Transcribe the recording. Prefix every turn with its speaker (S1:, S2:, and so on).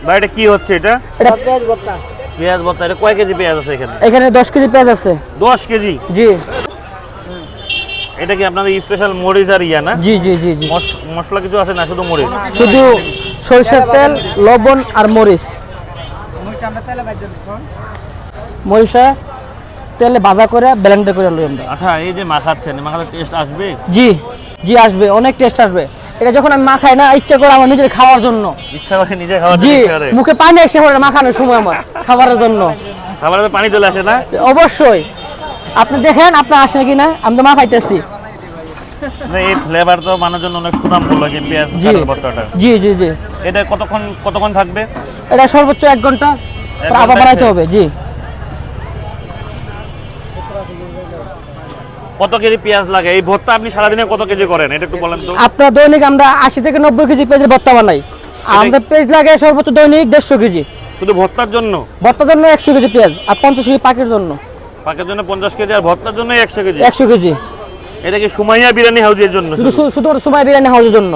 S1: ভাই এটা কি হচ্ছে এটা?
S2: এটা পেঁয়াজ ভর্তা।
S1: পেঁয়াজ ভর্তা। এটা কয় কেজি পেঁয়াজ আছে এখানে?
S2: এখানে 10 কেজি পেঁয়াজ আছে।
S1: 10 কেজি?
S2: জি।
S1: এটা কি আপনাদের স্পেশাল মরিচ আর ইয়া না?
S2: জি জি জি জি।
S1: মশলা কিছু আছে না, শুধু মরিচ?
S2: শুধু সরিষার তেল, লবণ আর মরিচ। মরিচা তেলে ভাজা করে ব্লেন্ড করে লই আমরা।
S1: আচ্ছা, এই যে মাখাচ্ছেন, মাখাতে টেস্ট আসবে?
S2: জি জি আসবে, অনেক টেস্ট আসবে। এটা যখন আমি মাখাই না, ইচ্ছা করে আমার নিজের খাওয়ার জন্য।
S1: ইচ্ছা করে নিজে খাওয়ার
S2: জি,
S1: জন্য করে?
S2: মুখে পানি এসে পড়ে মাখানোর সময় আমার খাবারের জন্য।
S1: খাবারে তো পানি চলে আসে না?
S2: অবশ্যই। আপনি দেখেন আপনি আসেন কিনা, আমি তো মাখাইতেছি।
S1: না, এই ফ্লেভার তো মানুষের জন্য অনেক সুনাম বললো যে পেঁয়াজ
S2: জি
S1: কাটার ভর্তাটা।
S2: জি জি জি।
S1: এটা কতক্ষণ থাকবে?
S2: এটা সর্বোচ্চ 1 ঘন্টা,
S1: ঘন্টা
S2: আবার বাড়াইতে
S1: আছে?
S2: হবে। জি।
S1: কত কেজি পেঁয়াজ লাগে এই ভর্তা? আপনি সারাদিনে কত কেজি করেন এটা একটু বলেন তো।
S2: আপনার দৈনিক আমরা 80 থেকে 90 কেজি পেঁয়াজের ভর্তা বানাই। আমাদের পেঁয়াজ লাগে সর্বোচ্চ দৈনিক 150 কেজি।
S1: শুধু ভর্তার জন্য?
S2: ভর্তার জন্য 100 কেজি পেঁয়াজ, আর 50 কেজি পাকের জন্য।
S1: পাকের জন্য 50 কেজি, আর ভর্তার জন্য 100 কেজি?
S2: 100 কেজি।
S1: এটা কি সুমাইয়া বিরিয়ানি হাউজের জন্য?
S2: শুধু সুমাই বিরিয়ানি হাউসের জন্য।